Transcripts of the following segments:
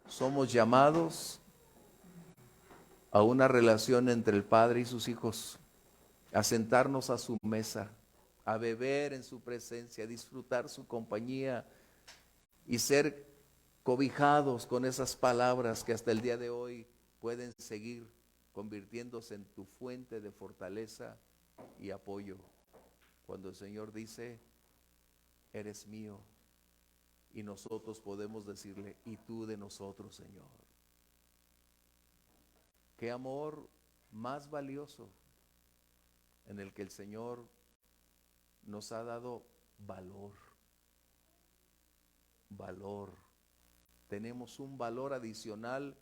somos llamados a una relación entre el Padre y sus hijos, a sentarnos a su mesa, a beber en su presencia, a disfrutar su compañía y ser cobijados con esas palabras que hasta el día de hoy pueden seguir convirtiéndose en tu fuente de fortaleza y apoyo. Cuando el Señor dice, eres mío, y nosotros podemos decirle, y tú de nosotros, Señor. Qué amor más valioso en el que el Señor nos ha dado valor. Valor. Tenemos un valor adicional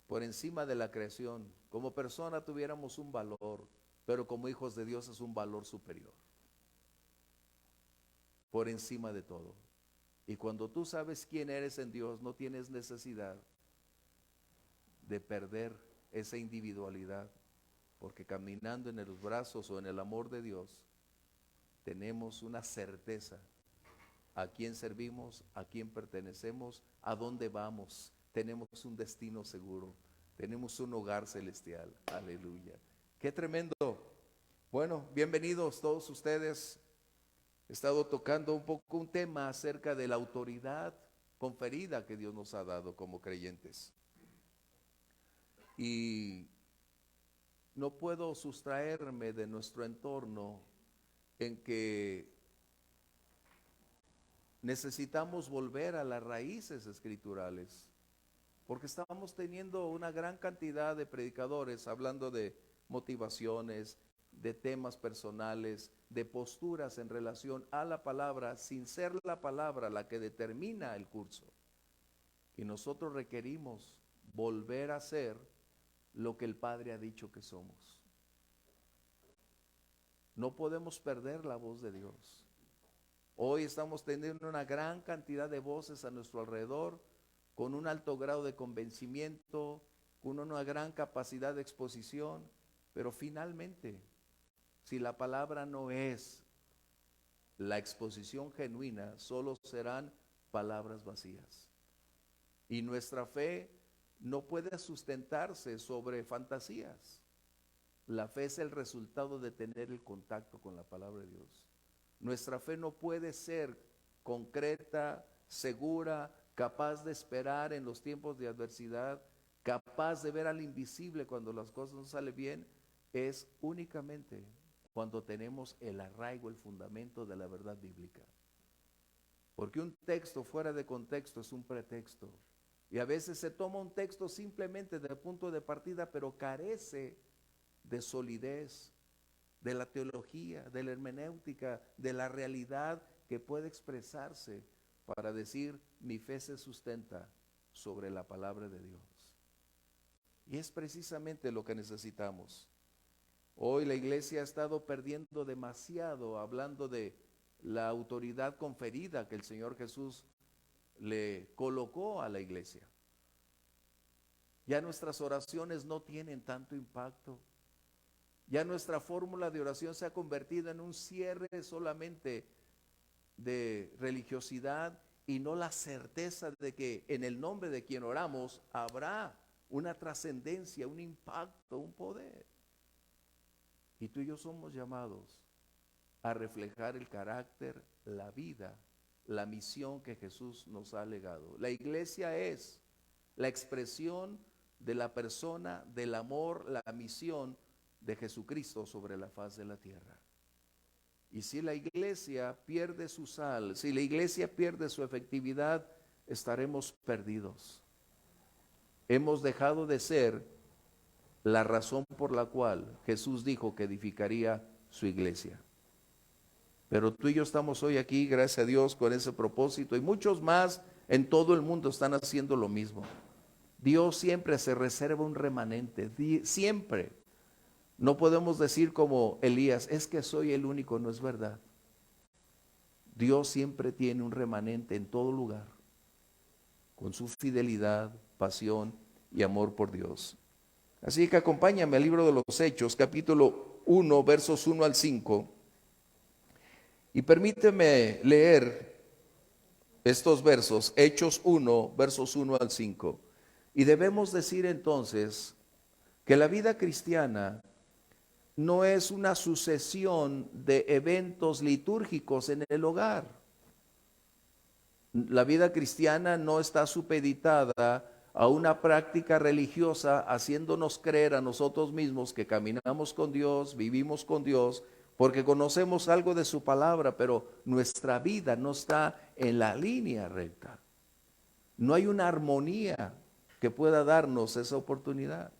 por encima de la creación. Como persona tuviéramos un valor, pero como hijos de Dios es un valor superior. Por encima de todo. Y cuando tú sabes quién eres en Dios, no tienes necesidad de perder esa individualidad, porque caminando en los brazos o en el amor de Dios, tenemos una certeza a quién servimos, a quién pertenecemos, a dónde vamos. Tenemos un destino seguro, tenemos un hogar celestial. Aleluya. Qué tremendo. Bueno, bienvenidos todos ustedes. He estado tocando un poco un tema acerca de la autoridad conferida que Dios nos ha dado como creyentes. Y no puedo sustraerme de nuestro entorno en que necesitamos volver a las raíces escriturales, porque estamos teniendo una gran cantidad de predicadores hablando de motivaciones, de temas personales, de posturas en relación a la palabra, sin ser la palabra la que determina el curso. Y nosotros requerimos volver a ser lo que el Padre ha dicho que somos. No podemos perder la voz de Dios. Hoy estamos teniendo una gran cantidad de voces a nuestro alrededor, con un alto grado de convencimiento, con una gran capacidad de exposición, pero finalmente, si la palabra no es la exposición genuina, solo serán palabras vacías. Y nuestra fe no puede sustentarse sobre fantasías. La fe es el resultado de tener el contacto con la palabra de Dios. Nuestra fe no puede ser concreta, segura, capaz de esperar en los tiempos de adversidad, capaz de ver al invisible cuando las cosas no salen bien. Es únicamente cuando tenemos el arraigo, el fundamento de la verdad bíblica. Porque un texto fuera de contexto es un pretexto. Y a veces se toma un texto simplemente de punto de partida, pero carece de solidez, de la teología, de la hermenéutica, de la realidad que puede expresarse para decir, mi fe se sustenta sobre la palabra de Dios. Y es precisamente lo que necesitamos. Hoy la iglesia ha estado perdiendo demasiado hablando de la autoridad conferida que el Señor Jesús le colocó a la iglesia. Ya nuestras oraciones no tienen tanto impacto. Ya nuestra fórmula de oración se ha convertido en un cierre solamente de religiosidad y no la certeza de que en el nombre de quien oramos habrá una trascendencia, un impacto, un poder. Y tú y yo somos llamados a reflejar el carácter, la vida, la misión que Jesús nos ha legado. La iglesia es la expresión de la persona, del amor, la misión de Jesucristo sobre la faz de la tierra. Y si la iglesia pierde su sal, si la iglesia pierde su efectividad, estaremos perdidos. Hemos dejado de ser la razón por la cual Jesús dijo que edificaría su iglesia. Pero tú y yo estamos hoy aquí, gracias a Dios, con ese propósito, y muchos más en todo el mundo están haciendo lo mismo. Dios siempre se reserva un remanente, siempre. No podemos decir como Elías, es que soy el único, no es verdad. Dios siempre tiene un remanente en todo lugar, con su fidelidad, pasión y amor por Dios. Así que acompáñame al libro de los Hechos, capítulo 1, versos 1 al 5. Y permíteme leer estos versos, Hechos 1, versos 1 al 5. Y debemos decir entonces que la vida cristiana no es una sucesión de eventos litúrgicos en el hogar. La vida cristiana no está supeditada a una práctica religiosa haciéndonos creer a nosotros mismos que caminamos con Dios, vivimos con Dios, porque conocemos algo de su palabra, pero nuestra vida no está en la línea recta. No hay una armonía que pueda darnos esa oportunidad.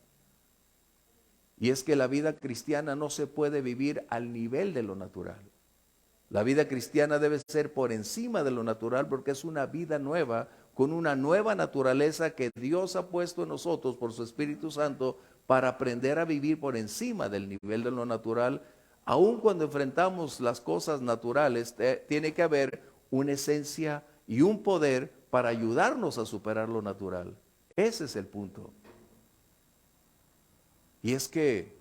Y es que la vida cristiana no se puede vivir al nivel de lo natural. La vida cristiana debe ser por encima de lo natural porque es una vida nueva, con una nueva naturaleza que Dios ha puesto en nosotros por su Espíritu Santo para aprender a vivir por encima del nivel de lo natural. Aun cuando enfrentamos las cosas naturales, tiene que haber una esencia y un poder para ayudarnos a superar lo natural. Ese es el punto. Y es que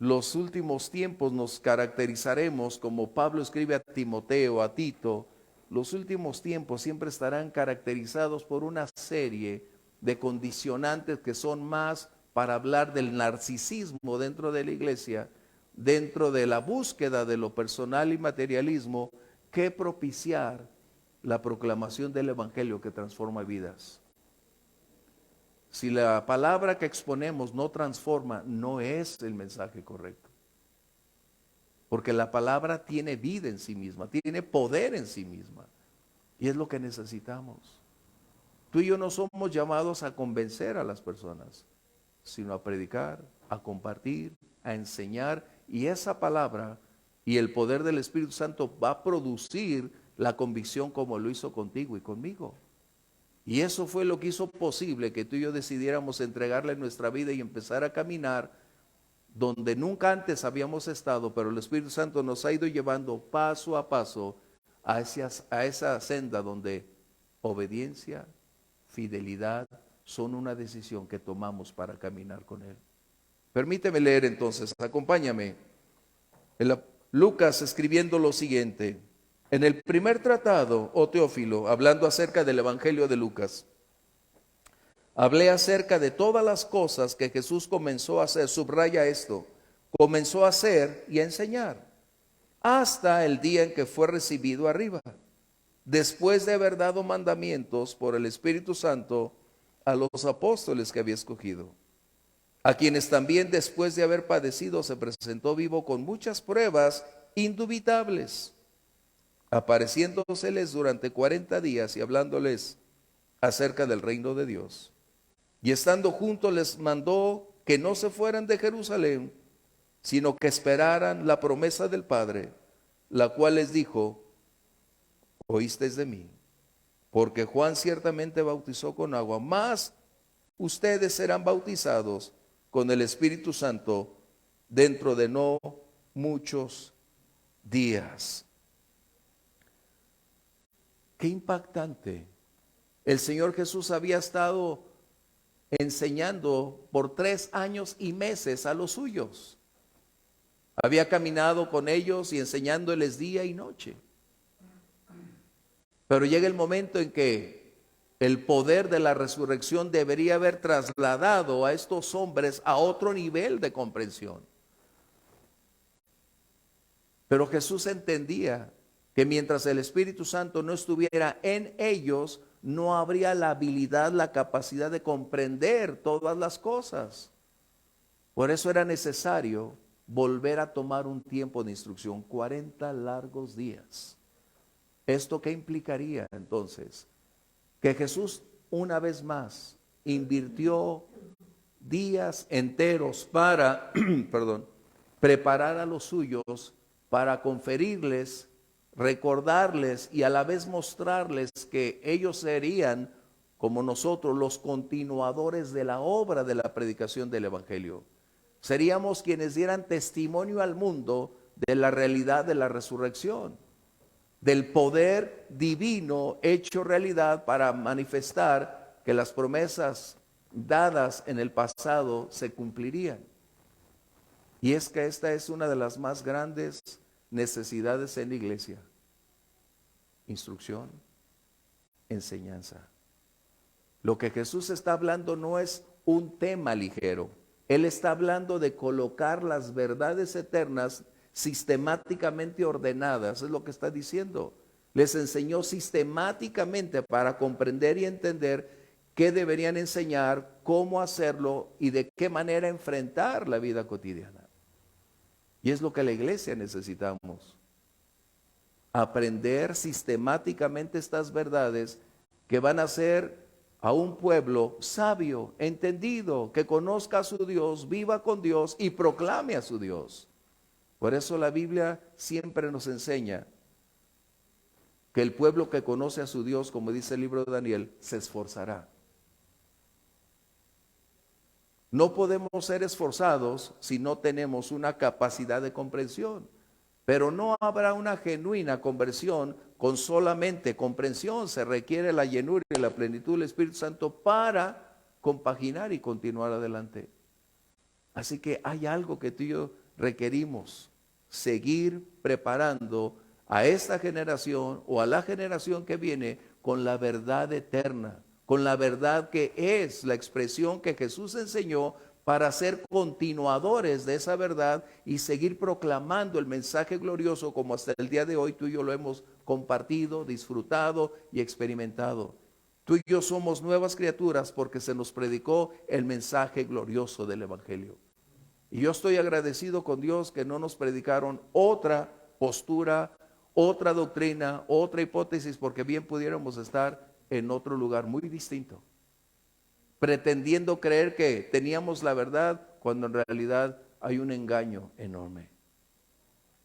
los últimos tiempos nos caracterizaremos, como Pablo escribe a Timoteo, a Tito, los últimos tiempos siempre estarán caracterizados por una serie de condicionantes que son más para hablar del narcisismo dentro de la iglesia, dentro de la búsqueda de lo personal y materialismo, que propiciar la proclamación del evangelio que transforma vidas. Si la palabra que exponemos no transforma, no es el mensaje correcto. Porque la palabra tiene vida en sí misma, tiene poder en sí misma. Y es lo que necesitamos. Tú y yo no somos llamados a convencer a las personas, sino a predicar, a compartir, a enseñar. Y esa palabra y el poder del Espíritu Santo va a producir la convicción como lo hizo contigo y conmigo. Y eso fue lo que hizo posible que tú y yo decidiéramos entregarle nuestra vida y empezar a caminar donde nunca antes habíamos estado, pero el Espíritu Santo nos ha ido llevando paso a paso a esa senda donde obediencia, fidelidad son una decisión que tomamos para caminar con Él. Permíteme leer entonces, acompáñame. Lucas escribiendo lo siguiente. En el primer tratado, oh Teófilo, hablando acerca del Evangelio de Lucas, hablé acerca de todas las cosas que Jesús comenzó a hacer, subraya esto, comenzó a hacer y a enseñar, hasta el día en que fue recibido arriba, después de haber dado mandamientos por el Espíritu Santo a los apóstoles que había escogido, a quienes también después de haber padecido se presentó vivo con muchas pruebas indubitables, apareciéndoseles durante 40 días y hablándoles acerca del reino de Dios. Y estando juntos les mandó que no se fueran de Jerusalén, sino que esperaran la promesa del Padre, la cual les dijo, oísteis de mí, porque Juan ciertamente bautizó con agua, mas ustedes serán bautizados con el Espíritu Santo dentro de no muchos días. Qué impactante. El Señor Jesús había estado enseñando por 3 años y meses a los suyos. Había caminado con ellos y enseñándoles día y noche. Pero llega el momento en que el poder de la resurrección debería haber trasladado a estos hombres a otro nivel de comprensión. Pero Jesús entendía que mientras el Espíritu Santo no estuviera en ellos, no habría la habilidad, la capacidad de comprender todas las cosas. Por eso era necesario volver a tomar un tiempo de instrucción, 40 largos días. ¿Esto qué implicaría entonces? Que Jesús una vez más invirtió días enteros para, preparar a los suyos, para conferirles, recordarles y a la vez mostrarles que ellos serían, como nosotros, los continuadores de la obra de la predicación del Evangelio. Seríamos quienes dieran testimonio al mundo de la realidad de la resurrección, del poder divino hecho realidad para manifestar que las promesas dadas en el pasado se cumplirían. Y es que esta es una de las más grandes necesidades en la iglesia. Instrucción, enseñanza. Lo que Jesús está hablando no es un tema ligero. Él está hablando de colocar las verdades eternas sistemáticamente ordenadas, es lo que está diciendo. Les enseñó sistemáticamente para comprender y entender qué deberían enseñar, cómo hacerlo y de qué manera enfrentar la vida cotidiana. Y es lo que la iglesia necesitamos. Aprender sistemáticamente estas verdades que van a hacer a un pueblo sabio, entendido, que conozca a su Dios, viva con Dios y proclame a su Dios. Por eso la Biblia siempre nos enseña que el pueblo que conoce a su Dios, como dice el libro de Daniel, se esforzará. No podemos ser esforzados si no tenemos una capacidad de comprensión, pero no habrá una genuina conversión con solamente comprensión. Se requiere la llenura y la plenitud del Espíritu Santo para compaginar y continuar adelante. Así que hay algo que tú y yo requerimos, seguir preparando a esta generación o a la generación que viene con la verdad eterna, con la verdad que es la expresión que Jesús enseñó para ser continuadores de esa verdad y seguir proclamando el mensaje glorioso como hasta el día de hoy tú y yo lo hemos compartido, disfrutado y experimentado. Tú y yo somos nuevas criaturas porque se nos predicó el mensaje glorioso del Evangelio. Y yo estoy agradecido con Dios que no nos predicaron otra postura, otra doctrina, otra hipótesis, porque bien pudiéramos estar en otro lugar muy distinto, pretendiendo creer que teníamos la verdad cuando en realidad hay un engaño enorme.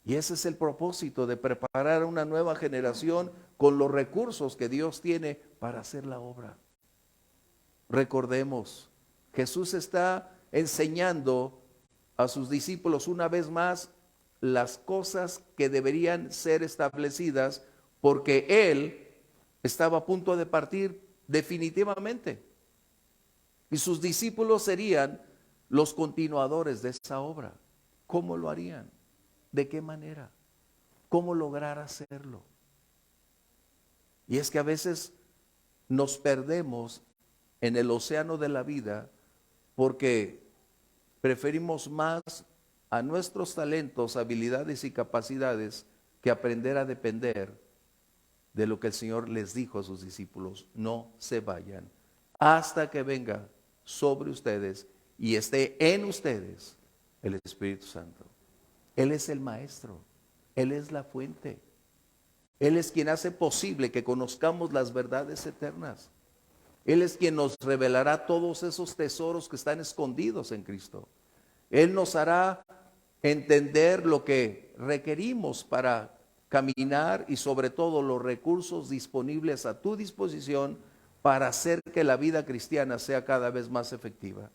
Y ese es el propósito de preparar a una nueva generación con los recursos que Dios tiene para hacer la obra. Recordemos, Jesús está enseñando a sus discípulos una vez más las cosas que deberían ser establecidas porque Él estaba a punto de partir definitivamente. Y sus discípulos serían los continuadores de esa obra. ¿Cómo lo harían? ¿De qué manera? ¿Cómo lograr hacerlo? Y es que a veces nos perdemos en el océano de la vida porque preferimos más a nuestros talentos, habilidades y capacidades que aprender a depender de lo que el Señor les dijo a sus discípulos: no se vayan hasta que venga sobre ustedes y esté en ustedes el Espíritu Santo. Él es el maestro, Él es la fuente, Él es quien hace posible que conozcamos las verdades eternas. Él es quien nos revelará todos esos tesoros que están escondidos en Cristo. Él nos hará entender lo que requerimos para caminar y sobre todo los recursos disponibles a tu disposición para hacer que la vida cristiana sea cada vez más efectiva.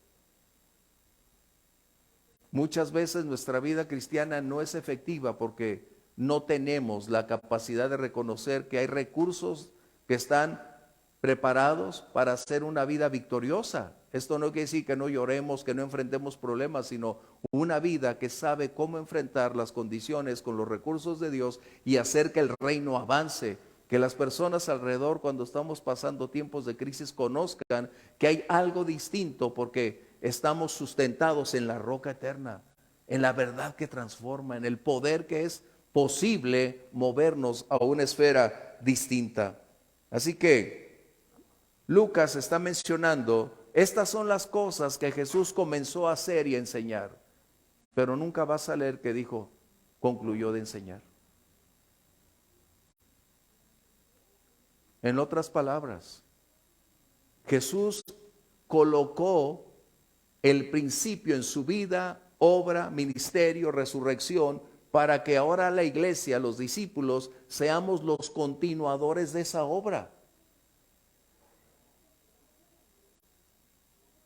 Muchas veces nuestra vida cristiana no es efectiva porque no tenemos la capacidad de reconocer que hay recursos que están preparados para hacer una vida victoriosa. Esto no quiere decir que no lloremos, que no enfrentemos problemas, sino una vida que sabe cómo enfrentar las condiciones con los recursos de Dios y hacer que el reino avance, que las personas alrededor cuando estamos pasando tiempos de crisis conozcan que hay algo distinto porque estamos sustentados en la roca eterna, en la verdad que transforma, en el poder que es posible movernos a una esfera distinta. Así que Lucas está mencionando, estas son las cosas que Jesús comenzó a hacer y a enseñar, pero nunca vas a leer que dijo, concluyó de enseñar. En otras palabras, Jesús colocó el principio en su vida, obra, ministerio, resurrección, para que ahora la iglesia, los discípulos, seamos los continuadores de esa obra.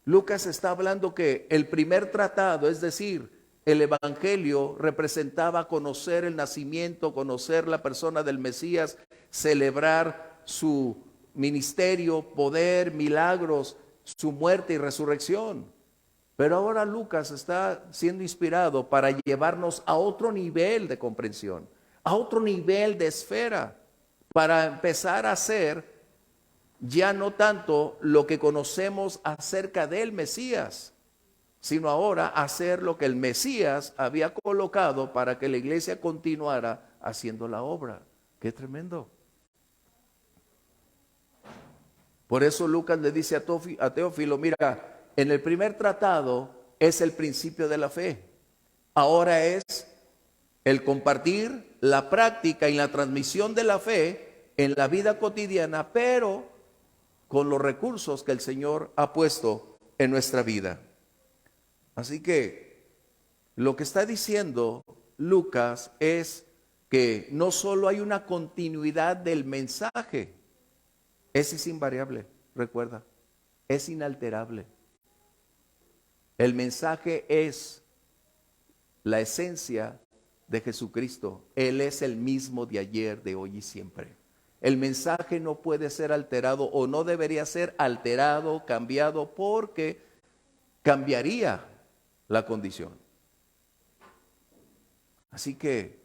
Lucas está hablando que el primer tratado, es decir, el evangelio, representaba conocer el nacimiento, conocer la persona del Mesías, celebrar su ministerio, poder, milagros, su muerte y resurrección. Pero ahora Lucas está siendo inspirado para llevarnos a otro nivel de comprensión, a otro nivel de esfera, para empezar a hacer ya no tanto lo que conocemos acerca del Mesías, sino ahora hacer lo que el Mesías había colocado para que la iglesia continuara haciendo la obra. ¡Qué tremendo! Por eso Lucas le dice a Teófilo, mira, en el primer tratado es el principio de la fe. Ahora es el compartir la práctica y la transmisión de la fe en la vida cotidiana, pero con los recursos que el Señor ha puesto en nuestra vida. Así que lo que está diciendo Lucas es que no solo hay una continuidad del mensaje, ese es invariable, recuerda, es inalterable. El mensaje es la esencia de Jesucristo. Él es el mismo de ayer, de hoy y siempre. El mensaje no puede ser alterado o no debería ser alterado, cambiado, porque cambiaría la condición. Así que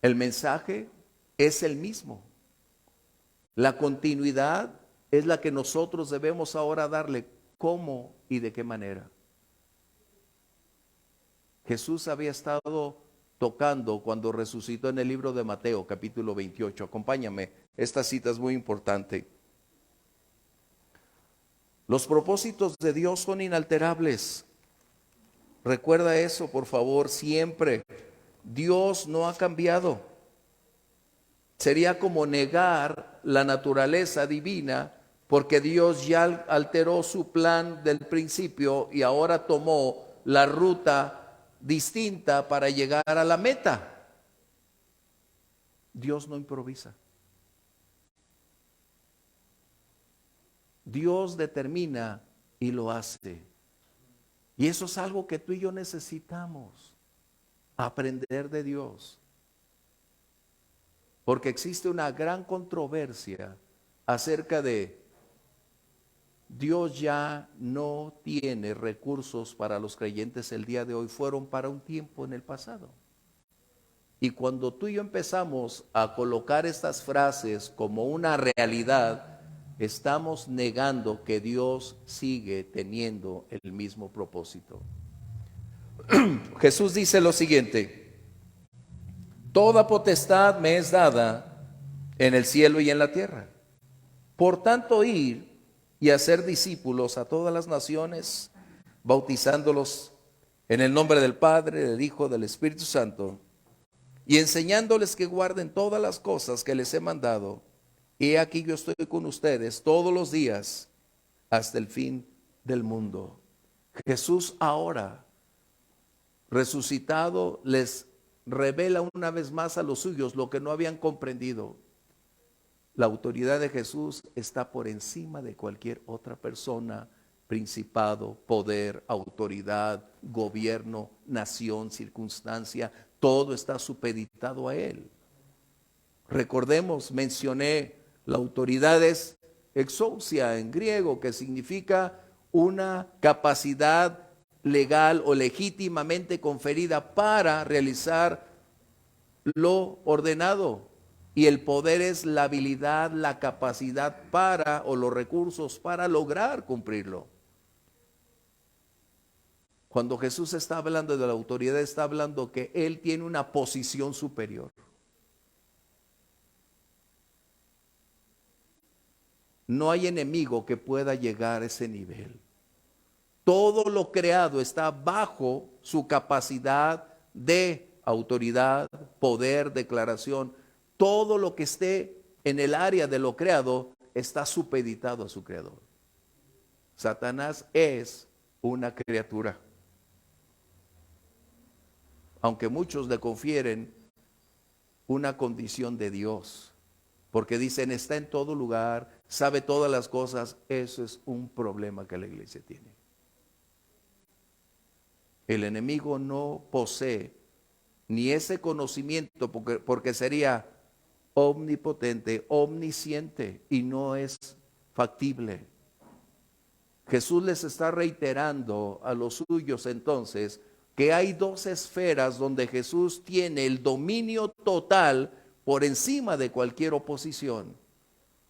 el mensaje es el mismo. La continuidad es la que nosotros debemos ahora darle. ¿Cómo y de qué manera? Jesús había estado tocando cuando resucitó en el libro de Mateo, capítulo 28. Acompáñame, esta cita es muy importante. Los propósitos de Dios son inalterables. Recuerda eso, por favor, siempre. Dios no ha cambiado. Sería como negar la naturaleza divina, porque Dios ya alteró su plan del principio y ahora tomó la ruta distinta para llegar a la meta. Dios no improvisa. Dios determina y lo hace. Y eso es algo que tú y yo necesitamos, aprender de Dios. Porque existe una gran controversia acerca de Dios ya no tiene recursos para los creyentes el día de hoy, fueron para un tiempo en el pasado. Y cuando tú y yo empezamos a colocar estas frases como una realidad, estamos negando que Dios sigue teniendo el mismo propósito. Jesús dice lo siguiente: toda potestad me es dada en el cielo y en la tierra. Por tanto, ir y hacer discípulos a todas las naciones, bautizándolos en el nombre del Padre, del Hijo, del Espíritu Santo, y enseñándoles que guarden todas las cosas que les he mandado. He aquí yo estoy con ustedes todos los días hasta el fin del mundo. Jesús ahora, resucitado, les revela una vez más a los suyos lo que no habían comprendido. La autoridad de Jesús está por encima de cualquier otra persona, principado, poder, autoridad, gobierno, nación, circunstancia. Todo está supeditado a Él. Recordemos, mencioné, la autoridad es exousia en griego, que significa una capacidad legal o legítimamente conferida para realizar lo ordenado. Y el poder es la habilidad, la capacidad para, o los recursos para lograr cumplirlo. Cuando Jesús está hablando de la autoridad, está hablando que Él tiene una posición superior. No hay enemigo que pueda llegar a ese nivel. Todo lo creado está bajo su capacidad de autoridad, poder, declaración. Todo lo que esté en el área de lo creado está supeditado a su creador. Satanás es una criatura. Aunque muchos le confieren una condición de Dios, porque dicen está en todo lugar, sabe todas las cosas. Eso es un problema que la iglesia tiene. El enemigo no posee ni ese conocimiento, porque sería omnipotente, omnisciente, y no es factible. Jesús les está reiterando a los suyos entonces que hay dos esferas donde Jesús tiene el dominio total por encima de cualquier oposición.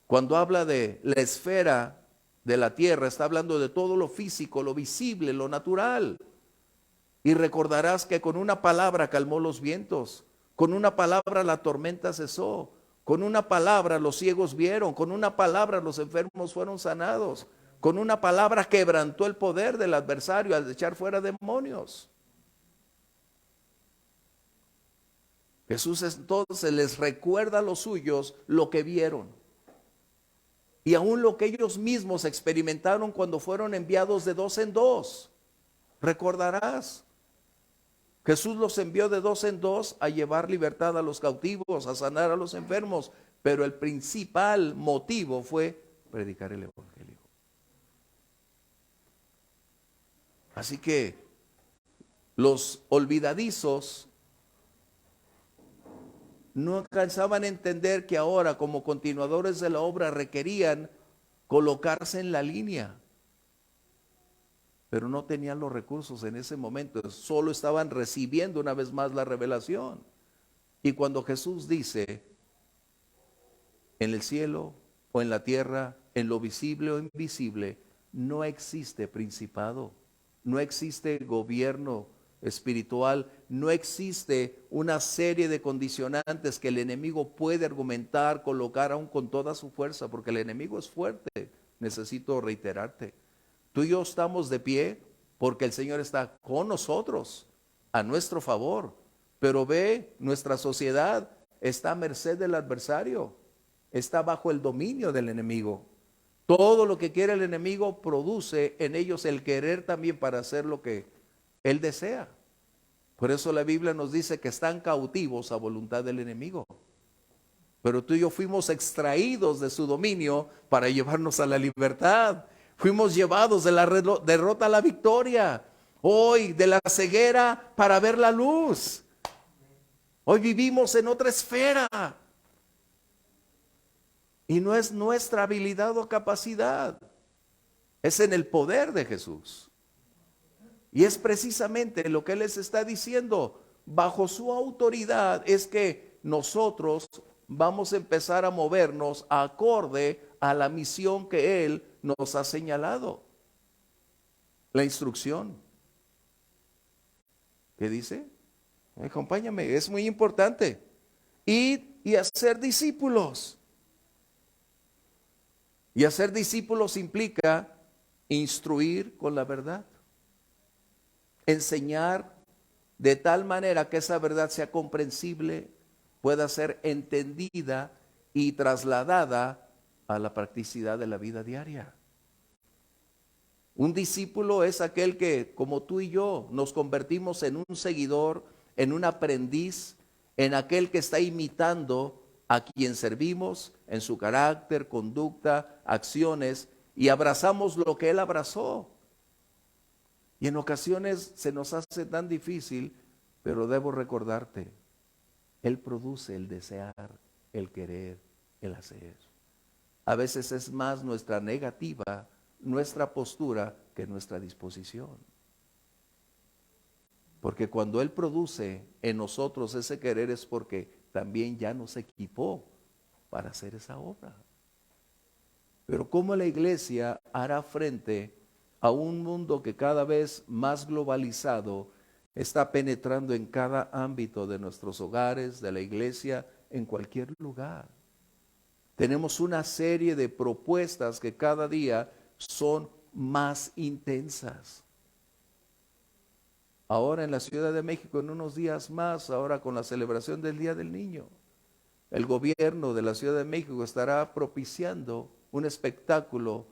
Cuando habla de la esfera de la tierra, está hablando de todo lo físico, lo visible, lo natural. Y recordarás que con una palabra calmó los vientos, con una palabra la tormenta cesó, con una palabra los ciegos vieron, con una palabra los enfermos fueron sanados, con una palabra quebrantó el poder del adversario al echar fuera demonios. Jesús entonces les recuerda a los suyos lo que vieron. Y aún lo que ellos mismos experimentaron cuando fueron enviados de dos en dos. Recordarás, Jesús los envió de dos en dos a llevar libertad a los cautivos, a sanar a los enfermos, pero el principal motivo fue predicar el evangelio. Así que los olvidadizos no alcanzaban a entender que ahora, como continuadores de la obra, requerían colocarse en la línea, pero no tenían los recursos en ese momento, solo estaban recibiendo una vez más la revelación. Y cuando Jesús dice, en el cielo o en la tierra, en lo visible o invisible, no existe principado, no existe gobierno espiritual, no existe una serie de condicionantes que el enemigo puede argumentar, colocar aún con toda su fuerza, porque el enemigo es fuerte. Necesito reiterarte, tú y yo estamos de pie porque el Señor está con nosotros, a nuestro favor, pero ve, nuestra sociedad está a merced del adversario, está bajo el dominio del enemigo. Todo lo que quiere el enemigo produce en ellos el querer también para hacer lo que él desea. Por eso la Biblia nos dice que están cautivos a voluntad del enemigo. Pero tú y yo fuimos extraídos de su dominio para llevarnos a la libertad. Fuimos llevados de la derrota a la victoria. Hoy de la ceguera para ver la luz. Hoy vivimos en otra esfera. Y no es nuestra habilidad o capacidad. Es en el poder de Jesús. Y es precisamente lo que Él les está diciendo. Bajo su autoridad es que nosotros vamos a empezar a movernos acorde a la misión que Él nos ha señalado. La instrucción. ¿Qué dice? Acompáñame, es muy importante. Ir y hacer discípulos. Y hacer discípulos implica instruir con la verdad. Enseñar de tal manera que esa verdad sea comprensible, pueda ser entendida y trasladada a la practicidad de la vida diaria. Un discípulo es aquel que, como tú y yo, nos convertimos en un seguidor, en un aprendiz, en aquel que está imitando a quien servimos en su carácter, conducta, acciones, y abrazamos lo que él abrazó. Y en ocasiones se nos hace tan difícil, pero debo recordarte, Él produce el desear, el querer, el hacer. A veces es más nuestra negativa, nuestra postura, que nuestra disposición. Porque cuando Él produce en nosotros ese querer es porque también ya nos equipó para hacer esa obra. Pero ¿cómo la iglesia hará frente a un mundo que cada vez más globalizado está penetrando en cada ámbito de nuestros hogares, de la iglesia, en cualquier lugar? Tenemos una serie de propuestas que cada día son más intensas. Ahora en la Ciudad de México, en unos días más, ahora con la celebración del Día del Niño, el gobierno de la Ciudad de México estará propiciando un espectáculo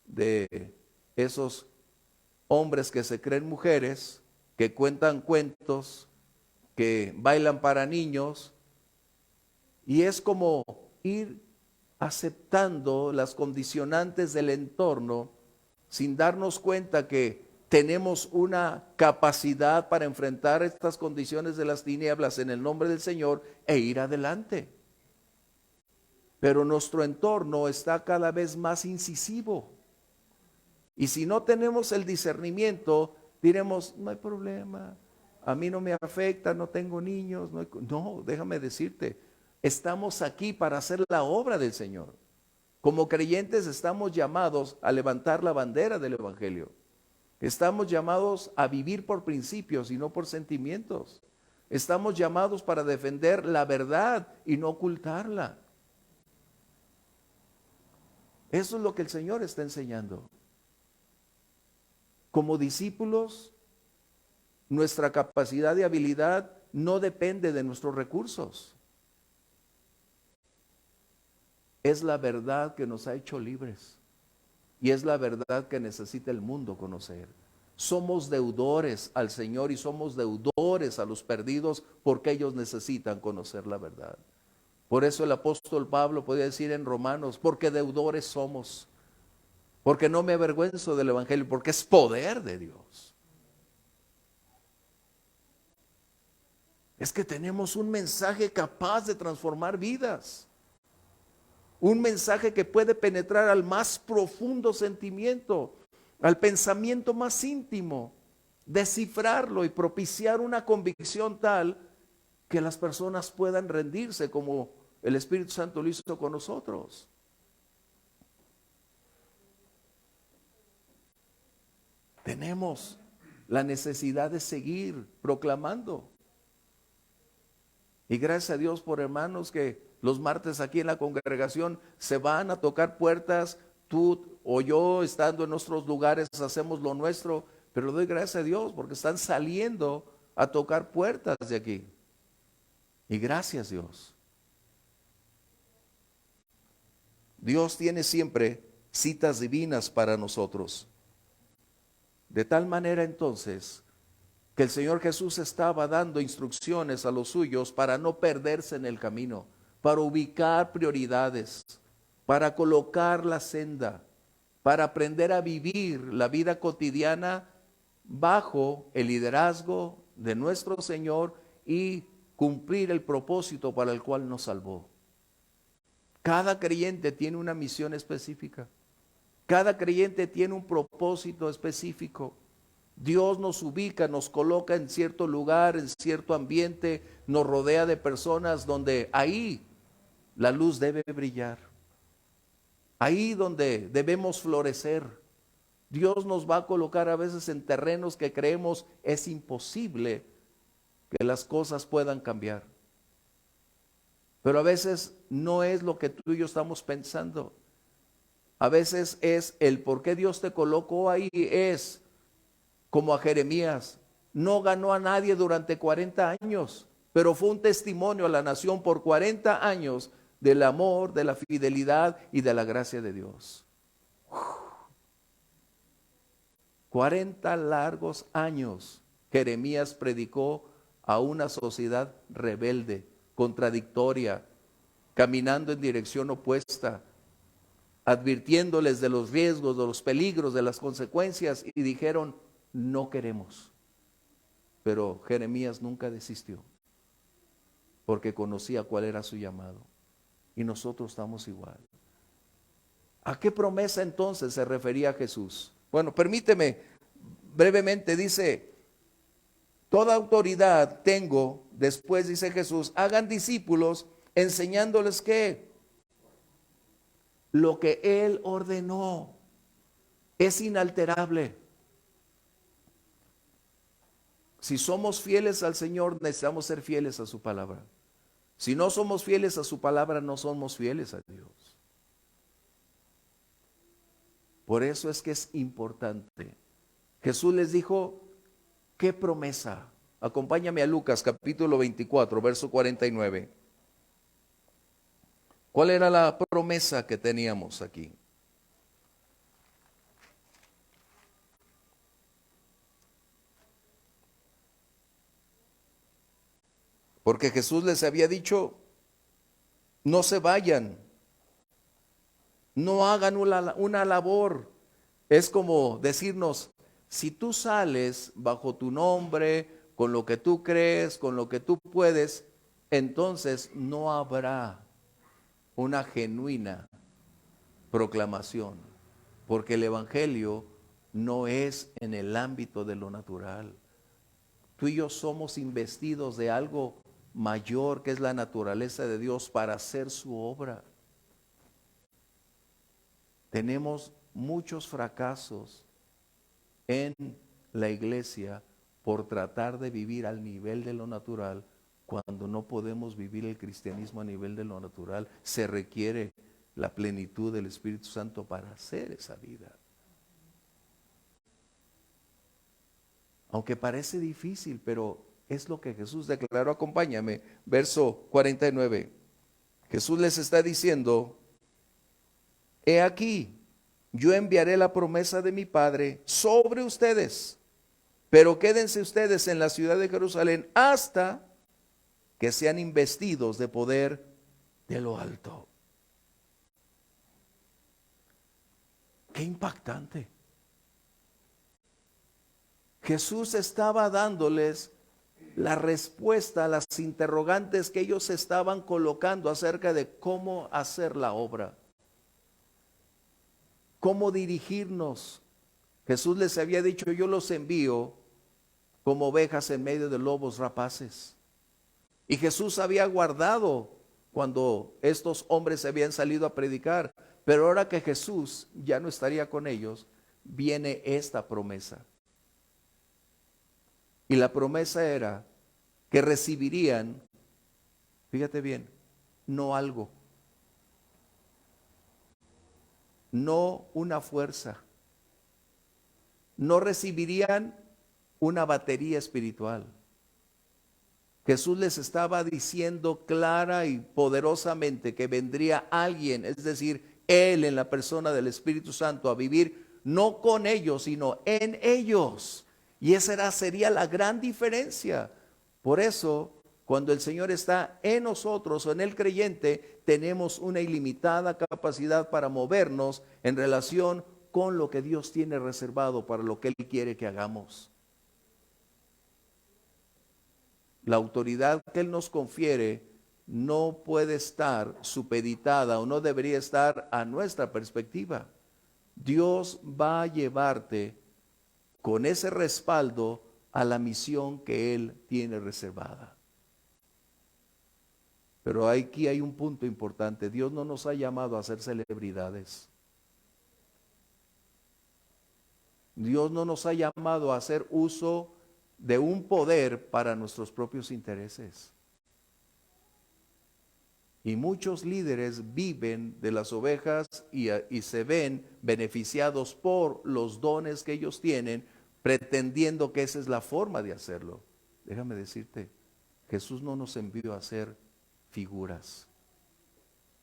de esos hombres que se creen mujeres, que cuentan cuentos, que bailan para niños, y es como ir aceptando las condicionantes del entorno sin darnos cuenta que tenemos una capacidad para enfrentar estas condiciones de las tinieblas en el nombre del Señor e ir adelante. Pero nuestro entorno está cada vez más incisivo. Y si no tenemos el discernimiento, diremos, no hay problema, a mí no me afecta, no tengo niños. No, déjame decirte, estamos aquí para hacer la obra del Señor. Como creyentes estamos llamados a levantar la bandera del Evangelio. Estamos llamados a vivir por principios y no por sentimientos. Estamos llamados para defender la verdad y no ocultarla. Eso es lo que el Señor está enseñando. Como discípulos, nuestra capacidad y habilidad no depende de nuestros recursos. Es la verdad que nos ha hecho libres. Y es la verdad que necesita el mundo conocer. Somos deudores al Señor y somos deudores a los perdidos porque ellos necesitan conocer la verdad. Por eso el apóstol Pablo podía decir en Romanos, porque deudores somos. Porque no me avergüenzo del Evangelio, porque es poder de Dios. Es que tenemos un mensaje capaz de transformar vidas. Un mensaje que puede penetrar al más profundo sentimiento, al pensamiento más íntimo, descifrarlo y propiciar una convicción tal que las personas puedan rendirse como el Espíritu Santo lo hizo con nosotros. Tenemos la necesidad de seguir proclamando. Y gracias a Dios por hermanos que los martes aquí en la congregación se van a tocar puertas, tú o yo estando en nuestros lugares hacemos lo nuestro, pero doy gracias a Dios porque están saliendo a tocar puertas de aquí. Y gracias Dios. Dios tiene siempre citas divinas para nosotros. De tal manera entonces que el Señor Jesús estaba dando instrucciones a los suyos para no perderse en el camino, para ubicar prioridades, para colocar la senda, para aprender a vivir la vida cotidiana bajo el liderazgo de nuestro Señor y cumplir el propósito para el cual nos salvó. Cada creyente tiene una misión específica. Cada creyente tiene un propósito específico. Dios nos ubica, nos coloca en cierto lugar, en cierto ambiente, nos rodea de personas donde ahí la luz debe brillar. Ahí donde debemos florecer. Dios nos va a colocar a veces en terrenos que creemos es imposible que las cosas puedan cambiar. Pero a veces no es lo que tú y yo estamos pensando. A veces es el por qué Dios te colocó ahí, es como a Jeremías. No ganó a nadie durante 40 años, pero fue un testimonio a la nación por 40 años del amor, de la fidelidad y de la gracia de Dios. 40 largos años Jeremías predicó a una sociedad rebelde, contradictoria, caminando en dirección opuesta, advirtiéndoles de los riesgos, de los peligros, de las consecuencias, y dijeron, no queremos. Pero Jeremías nunca desistió, porque conocía cuál era su llamado. Y nosotros estamos igual. ¿A qué promesa entonces se refería Jesús? Bueno, permíteme brevemente, dice, toda autoridad tengo, después dice Jesús, hagan discípulos enseñándoles que lo que Él ordenó es inalterable. Si somos fieles al Señor, necesitamos ser fieles a su palabra. Si no somos fieles a su palabra, no somos fieles a Dios. Por eso es que es importante. Jesús les dijo, ¿qué promesa? Acompáñame a Lucas capítulo 24, verso 49. ¿Cuál era la promesa que teníamos aquí? Porque Jesús les había dicho, no se vayan, no hagan una labor. Es como decirnos, si tú sales bajo tu nombre, con lo que tú crees, con lo que tú puedes, entonces no habrá una genuina proclamación, porque el Evangelio no es en el ámbito de lo natural. Tú y yo somos investidos de algo mayor que es la naturaleza de Dios para hacer su obra. tenemos muchos fracasos en la iglesia por tratar de vivir al nivel de lo natural, cuando no podemos vivir el cristianismo a nivel de lo natural. Se requiere la plenitud del Espíritu Santo para hacer esa vida. Aunque parece difícil, pero es lo que Jesús declaró. Acompáñame, verso 49. Jesús les está diciendo: he aquí, yo enviaré la promesa de mi Padre sobre ustedes, pero quédense ustedes en la ciudad de Jerusalén hasta que sean investidos de poder de lo alto. Qué impactante. Jesús estaba dándoles la respuesta a las interrogantes que ellos estaban colocando acerca de cómo hacer la obra, cómo dirigirnos. Jesús les había dicho: yo los envío como ovejas en medio de lobos rapaces. Y Jesús había guardado cuando estos hombres habían salido a predicar, pero ahora que Jesús ya no estaría con ellos, viene esta promesa. Y la promesa era que recibirían, fíjate bien, no algo, no una fuerza, no recibirían una batería espiritual. Jesús les estaba diciendo clara y poderosamente que vendría alguien, es decir, Él en la persona del Espíritu Santo, a vivir no con ellos, sino en ellos. Y esa sería la gran diferencia. Por eso, cuando el Señor está en nosotros o en el creyente, tenemos una ilimitada capacidad para movernos en relación con lo que Dios tiene reservado para lo que Él quiere que hagamos. La autoridad que Él nos confiere no puede estar supeditada o no debería estar a nuestra perspectiva. Dios va a llevarte con ese respaldo a la misión que Él tiene reservada. Pero aquí hay un punto importante. Dios no nos ha llamado a ser celebridades. Dios no nos ha llamado a hacer uso de un poder para nuestros propios intereses. Y muchos líderes viven de las ovejas y se ven beneficiados por los dones que ellos tienen, pretendiendo que esa es la forma de hacerlo. Déjame decirte, Jesús no nos envió a hacer figuras.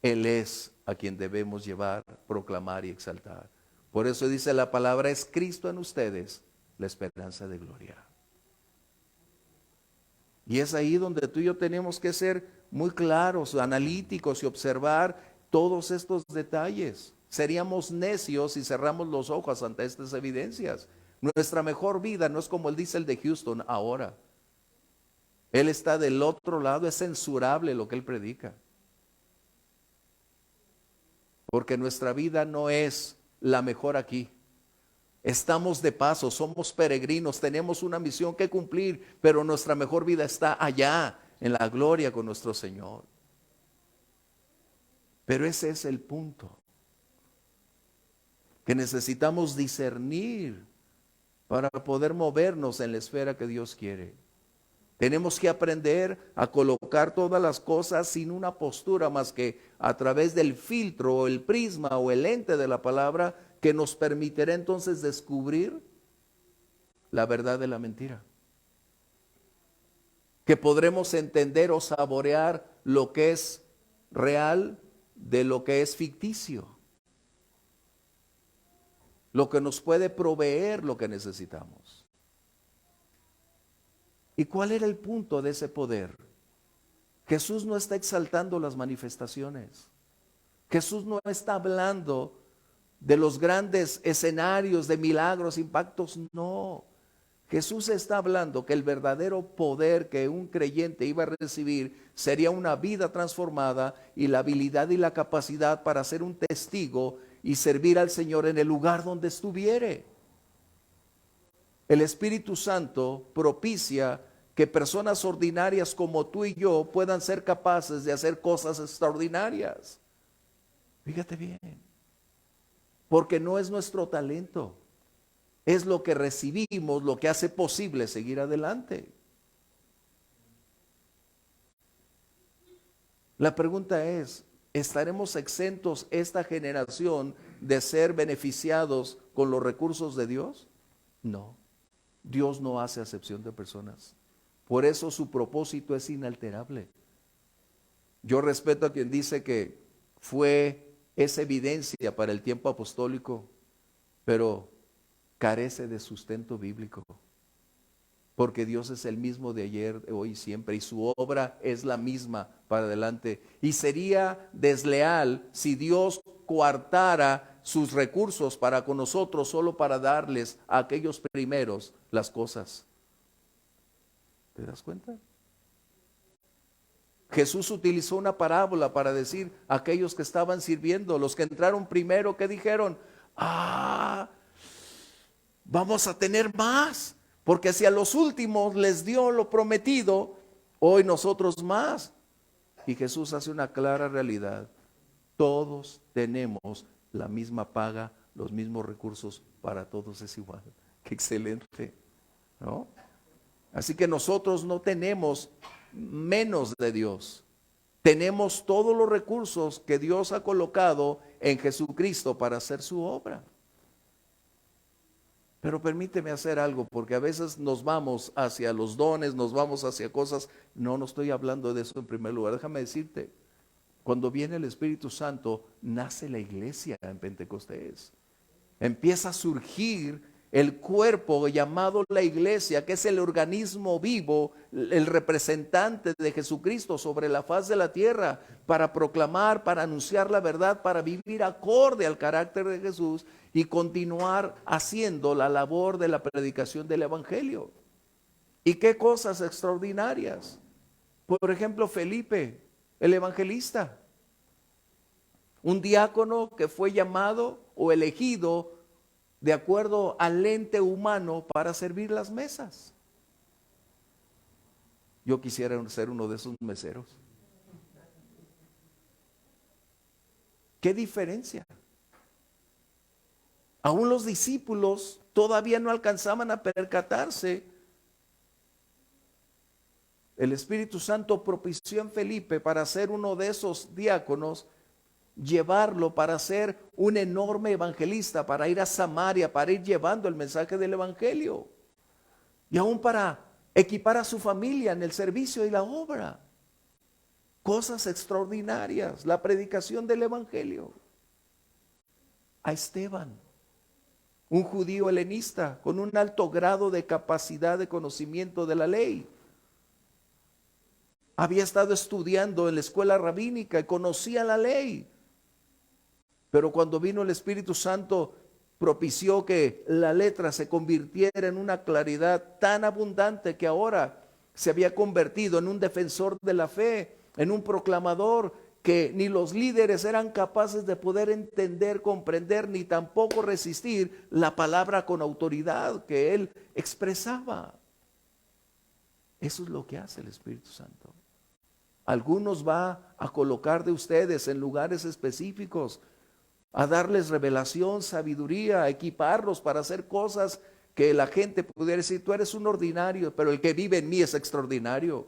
Él es a quien debemos llevar, proclamar y exaltar. Por eso dice la palabra: es Cristo en ustedes, la esperanza de gloria. Y es ahí donde tú y yo tenemos que ser muy claros, analíticos y observar todos estos detalles. Seríamos necios si cerramos los ojos ante estas evidencias. Nuestra mejor vida no es como él dice el de Houston ahora. Él está del otro lado, es censurable lo que él predica. Porque nuestra vida no es la mejor aquí. Estamos de paso, somos peregrinos, tenemos una misión que cumplir, pero nuestra mejor vida está allá, en la gloria con nuestro Señor. Pero ese es el punto, que necesitamos discernir para poder movernos en la esfera que Dios quiere. Tenemos que aprender a colocar todas las cosas sin una postura más que a través del filtro o el prisma o el lente de la palabra, que nos permitirá entonces descubrir la verdad de la mentira. Que podremos entender o saborear lo que es real de lo que es ficticio. Lo que nos puede proveer lo que necesitamos. ¿Y cuál era el punto de ese poder? Jesús no está exaltando las manifestaciones. Jesús no está hablando de los grandes escenarios de milagros, impactos, no. Jesús está hablando que el verdadero poder que un creyente iba a recibir sería una vida transformada y la habilidad y la capacidad para ser un testigo y servir al Señor en el lugar donde estuviere. El Espíritu Santo propicia que personas ordinarias como tú y yo puedan ser capaces de hacer cosas extraordinarias. Fíjate bien. porque no es nuestro talento, es lo que recibimos, lo que hace posible seguir adelante. La pregunta es, ¿estaremos exentos esta generación de ser beneficiados con los recursos de Dios? No, Dios no hace acepción de personas. Por eso su propósito es inalterable. Yo respeto a quien dice que fue esa evidencia para el tiempo apostólico, pero carece de sustento bíblico. Porque Dios es el mismo de ayer, de hoy y siempre, y su obra es la misma para adelante. Y sería desleal si Dios coartara sus recursos para con nosotros solo para darles a aquellos primeros las cosas. ¿Te das cuenta? Jesús utilizó una parábola para decir a aquellos que estaban sirviendo, los que entraron primero, que dijeron, vamos a tener más, porque si a los últimos les dio lo prometido, hoy nosotros más. Y Jesús hace una clara realidad. Todos tenemos la misma paga, los mismos recursos, para todos es igual. Qué excelente, ¿no? Así que nosotros no tenemos menos de Dios. Tenemos todos los recursos que Dios ha colocado en Jesucristo para hacer su obra. Pero permíteme hacer algo, porque a veces nos vamos hacia los dones, nos vamos hacia cosas. No estoy hablando de eso en primer lugar. Déjame decirte, cuando viene el Espíritu Santo, nace la iglesia en Pentecostés. Empieza a surgir el cuerpo llamado la iglesia, que es el organismo vivo, el representante de Jesucristo sobre la faz de la tierra, para proclamar, para anunciar la verdad, para vivir acorde al carácter de Jesús y continuar haciendo la labor de la predicación del evangelio. ¿Y qué cosas extraordinarias? Por ejemplo, Felipe, el evangelista, un diácono que fue llamado o elegido de acuerdo al ente humano para servir las mesas. Yo quisiera ser uno de esos meseros. ¿Qué diferencia? Aún los discípulos todavía no alcanzaban a percatarse. El Espíritu Santo propició en Felipe para ser uno de esos diáconos, llevarlo para ser un enorme evangelista, para ir a Samaria, para ir llevando el mensaje del evangelio, y aún para equipar a su familia en el servicio y la obra. Cosas extraordinarias, la predicación del evangelio. A Esteban, un judío helenista con un alto grado de capacidad de conocimiento de la ley. Había estado estudiando en la escuela rabínica y conocía la ley. Pero cuando vino el Espíritu Santo, propició que la letra se convirtiera en una claridad tan abundante que ahora se había convertido en un defensor de la fe, en un proclamador que ni los líderes eran capaces de poder entender, comprender, ni tampoco resistir la palabra con autoridad que él expresaba. Eso es lo que hace el Espíritu Santo. Algunos va a colocar de ustedes en lugares específicos, a darles revelación, sabiduría, a equiparlos para hacer cosas que la gente pudiera decir, tú eres un ordinario, pero el que vive en mí es extraordinario.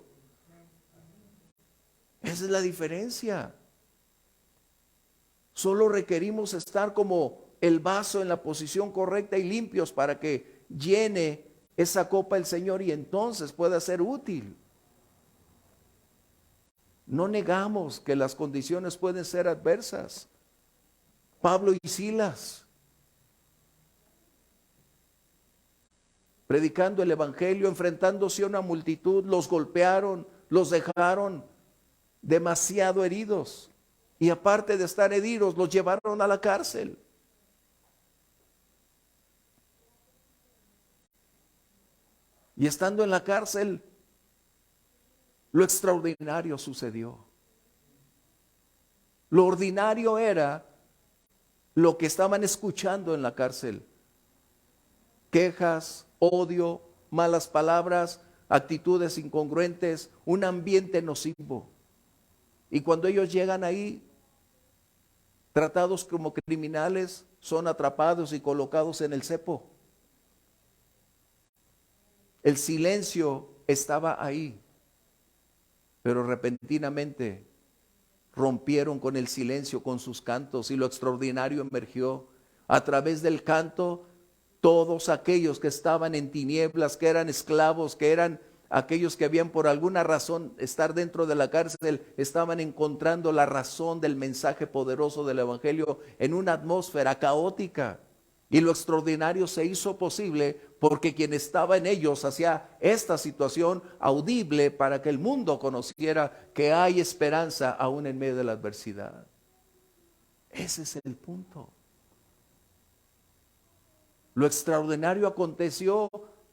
Esa es la diferencia. Solo requerimos estar como el vaso en la posición correcta y limpios para que llene esa copa el Señor y entonces pueda ser útil. No negamos que las condiciones pueden ser adversas. Pablo y Silas, predicando el evangelio, enfrentándose a una multitud, los golpearon, los dejaron demasiado heridos. Y aparte de estar heridos, los llevaron a la cárcel. Y estando en la cárcel, lo extraordinario sucedió. Lo ordinario era lo que estaban escuchando en la cárcel: quejas, odio, malas palabras, actitudes incongruentes, un ambiente nocivo. Y cuando ellos llegan ahí, tratados como criminales, son atrapados y colocados en el cepo. El silencio estaba ahí, pero repentinamente rompieron con el silencio con sus cantos y lo extraordinario emergió. A través del canto, todos aquellos que estaban en tinieblas, que eran esclavos, que eran aquellos que habían por alguna razón estar dentro de la cárcel, estaban encontrando la razón del mensaje poderoso del Evangelio en una atmósfera caótica. Y lo extraordinario se hizo posible porque quien estaba en ellos hacía esta situación audible para que el mundo conociera que hay esperanza aún en medio de la adversidad. Ese es el punto. Lo extraordinario aconteció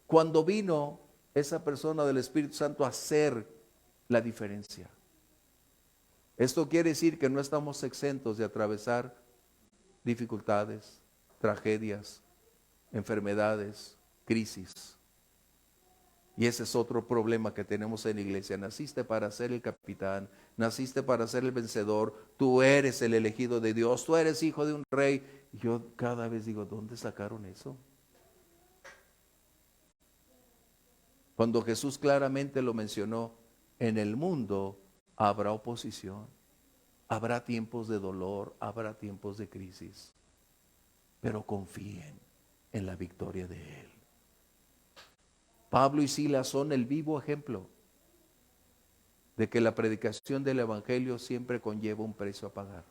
cuando vino esa persona del Espíritu Santo a hacer la diferencia. Esto quiere decir que no estamos exentos de atravesar dificultades, tragedias, enfermedades, crisis. Y ese es otro problema que tenemos en la iglesia. Naciste para ser el capitán, naciste para ser el vencedor, tú eres el elegido de Dios, tú eres hijo de un rey. Y yo cada vez digo, ¿dónde sacaron eso? Cuando Jesús claramente lo mencionó, en el mundo habrá oposición, habrá tiempos de dolor, habrá tiempos de crisis, pero confíen en la victoria de Él. Pablo y Silas son el vivo ejemplo de que la predicación del Evangelio siempre conlleva un precio a pagar.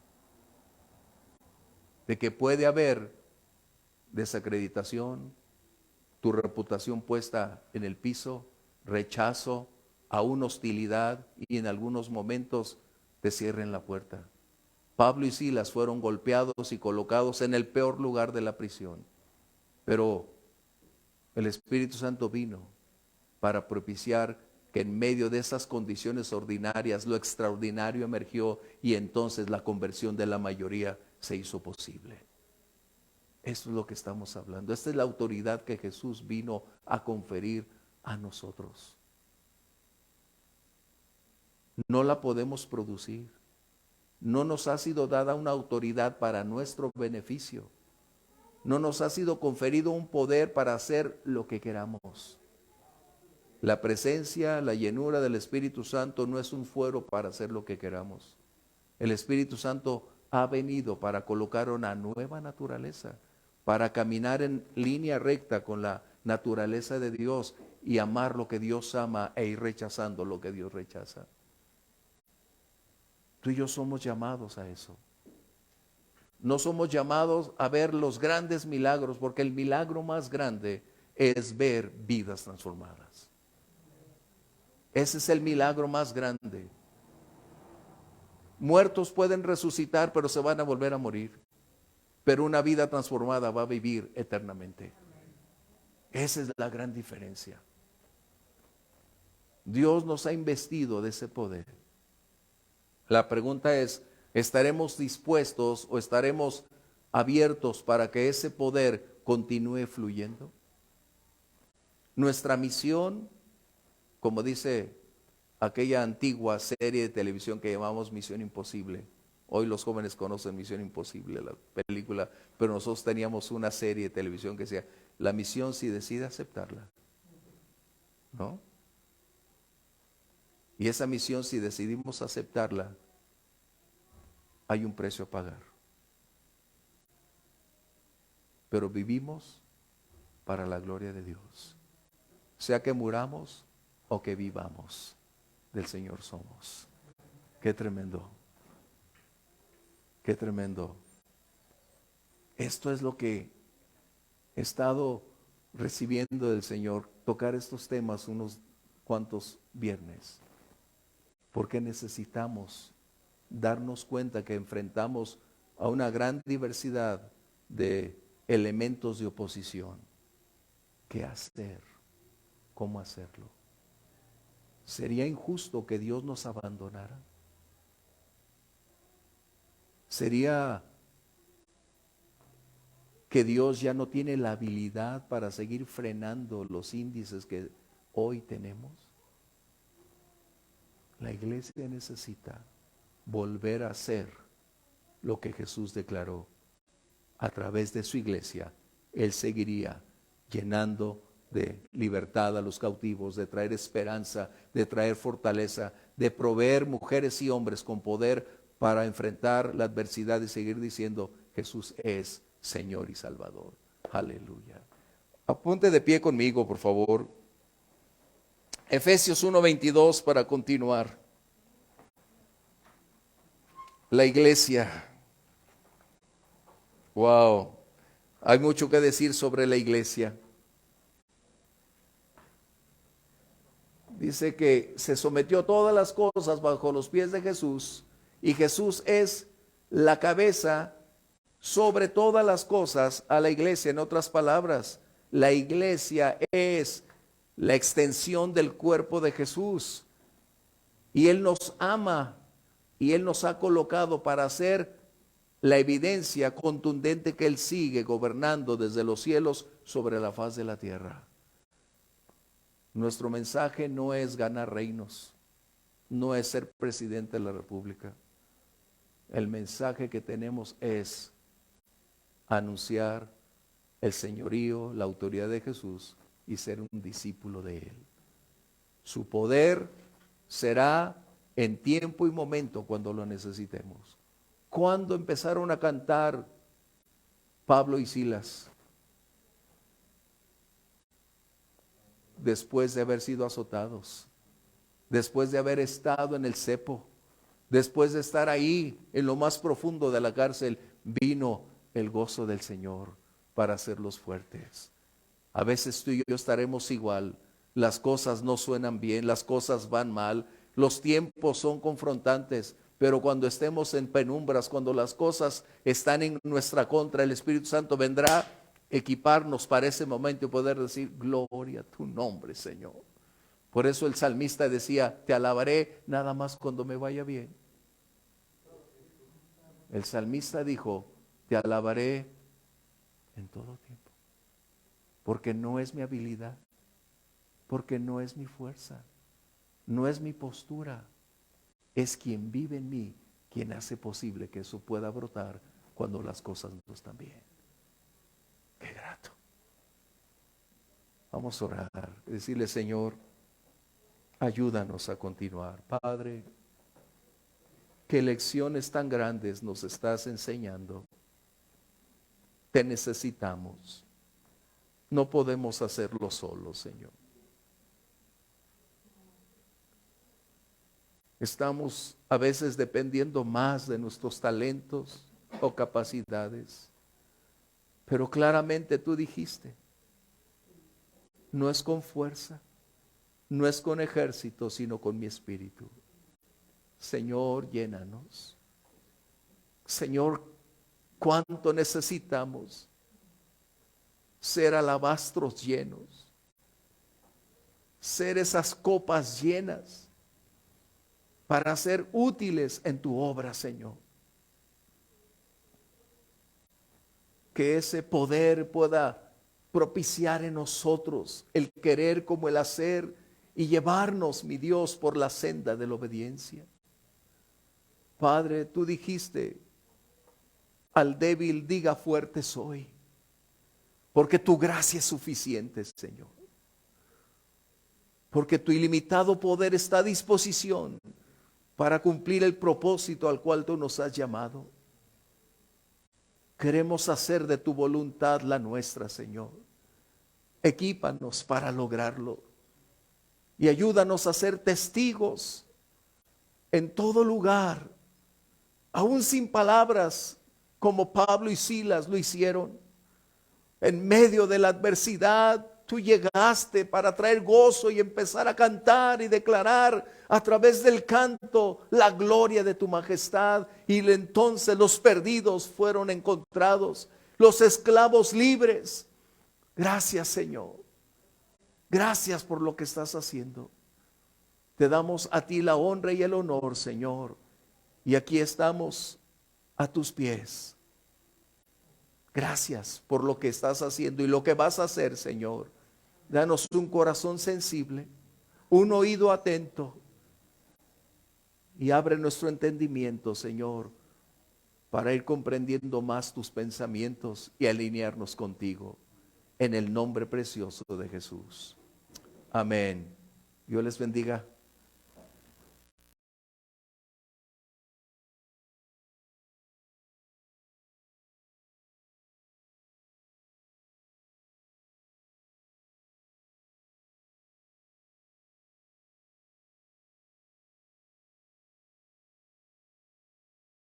De que puede haber desacreditación, tu reputación puesta en el piso, rechazo, aún hostilidad y en algunos momentos te cierren la puerta. Pablo y Silas fueron golpeados y colocados en el peor lugar de la prisión, pero el Espíritu Santo vino para propiciar que en medio de esas condiciones ordinarias lo extraordinario emergió y entonces la conversión de la mayoría se hizo posible. Eso es lo que estamos hablando. Esta es la autoridad que Jesús vino a conferir a nosotros. No la podemos producir. No nos ha sido dada una autoridad para nuestro beneficio. No nos ha sido conferido un poder para hacer lo que queramos. La presencia, la llenura del Espíritu Santo no es un fuero para hacer lo que queramos. El Espíritu Santo ha venido para colocar una nueva naturaleza, para caminar en línea recta con la naturaleza de Dios y amar lo que Dios ama e ir rechazando lo que Dios rechaza. Tú y yo somos llamados a eso. No somos llamados a ver los grandes milagros, porque el milagro más grande es ver vidas transformadas. Ese es el milagro más grande. Muertos pueden resucitar, pero se van a volver a morir. Pero una vida transformada va a vivir eternamente. Esa es la gran diferencia. Dios nos ha investido de ese poder. La pregunta es, ¿estaremos dispuestos o estaremos abiertos para que ese poder continúe fluyendo? Nuestra misión, como dice aquella antigua serie de televisión que llamamos Misión Imposible. Hoy los jóvenes conocen Misión Imposible, la película, pero nosotros teníamos una serie de televisión que decía, la misión si decide aceptarla, ¿no? Y esa misión si decidimos aceptarla, hay un precio a pagar. Pero vivimos para la gloria de Dios. Sea que muramos o que vivamos, del Señor somos. Qué tremendo. Qué tremendo. Esto es lo que he estado recibiendo del Señor, tocar estos temas unos cuantos viernes. Porque necesitamos darnos cuenta que enfrentamos a una gran diversidad de elementos de oposición. ¿Qué hacer? ¿Cómo hacerlo? ¿Sería injusto que Dios nos abandonara? ¿Sería que Dios ya no tiene la habilidad para seguir frenando los índices que hoy tenemos? La iglesia necesita volver a ser lo que Jesús declaró. A través de su iglesia, Él seguiría llenando de libertad a los cautivos, de traer esperanza, de traer fortaleza, de proveer mujeres y hombres con poder para enfrentar la adversidad y seguir diciendo, Jesús es Señor y Salvador. Aleluya. Apunte de pie conmigo, por favor. Efesios 1:22 para continuar. La iglesia. Wow. Hay mucho que decir sobre la iglesia. Dice que se sometió todas las cosas bajo los pies de Jesús y Jesús es la cabeza sobre todas las cosas a la iglesia. En otras palabras, la iglesia es la extensión del cuerpo de Jesús y Él nos ama y Él nos ha colocado para hacer la evidencia contundente que Él sigue gobernando desde los cielos sobre la faz de la tierra. Nuestro mensaje no es ganar reinos, no es ser presidente de la República. El mensaje que tenemos es anunciar el señorío, la autoridad de Jesús y ser un discípulo de Él. Su poder será en tiempo y momento cuando lo necesitemos. Cuando empezaron a cantar Pablo y Silas, después de haber sido azotados, después de haber estado en el cepo, después de estar ahí en lo más profundo de la cárcel, vino el gozo del Señor para hacerlos fuertes. A veces tú y yo estaremos igual, las cosas no suenan bien, las cosas van mal, los tiempos son confrontantes, pero cuando estemos en penumbras, cuando las cosas están en nuestra contra, el Espíritu Santo vendrá a equiparnos para ese momento y poder decir, gloria a tu nombre, Señor. Por eso el salmista decía, te alabaré nada más cuando me vaya bien. El salmista dijo, te alabaré en todo tiempo, porque no es mi habilidad, porque no es mi fuerza, no es mi postura, es quien vive en mí, quien hace posible que eso pueda brotar cuando las cosas no están bien. Qué grato. Vamos a orar, decirle, Señor, ayúdanos a continuar. Padre, qué lecciones tan grandes nos estás enseñando. Te necesitamos. No podemos hacerlo solos, Señor. Estamos a veces dependiendo más de nuestros talentos o capacidades. Pero claramente tú dijiste, no es con fuerza, no es con ejército, sino con mi espíritu. Señor, llénanos. Señor, cuánto necesitamos ser alabastros llenos, ser esas copas llenas para ser útiles en tu obra, Señor. Que ese poder pueda propiciar en nosotros el querer como el hacer y llevarnos, mi Dios, por la senda de la obediencia. Padre, tú dijiste, al débil diga fuerte soy, porque tu gracia es suficiente, Señor. Porque tu ilimitado poder está a disposición para cumplir el propósito al cual tú nos has llamado. Queremos hacer de tu voluntad la nuestra, Señor. Equípanos para lograrlo y ayúdanos a ser testigos en todo lugar, aún sin palabras, como Pablo y Silas lo hicieron. En medio de la adversidad, tú llegaste para traer gozo y empezar a cantar y declarar a través del canto la gloria de tu majestad. Y entonces los perdidos fueron encontrados, los esclavos libres. Gracias, Señor. Gracias por lo que estás haciendo. Te damos a ti la honra y el honor, Señor. Y aquí estamos a tus pies. Gracias por lo que estás haciendo y lo que vas a hacer, Señor. Danos un corazón sensible, un oído atento y abre nuestro entendimiento, Señor, para ir comprendiendo más tus pensamientos y alinearnos contigo. En el nombre precioso de Jesús. Amén. Dios les bendiga.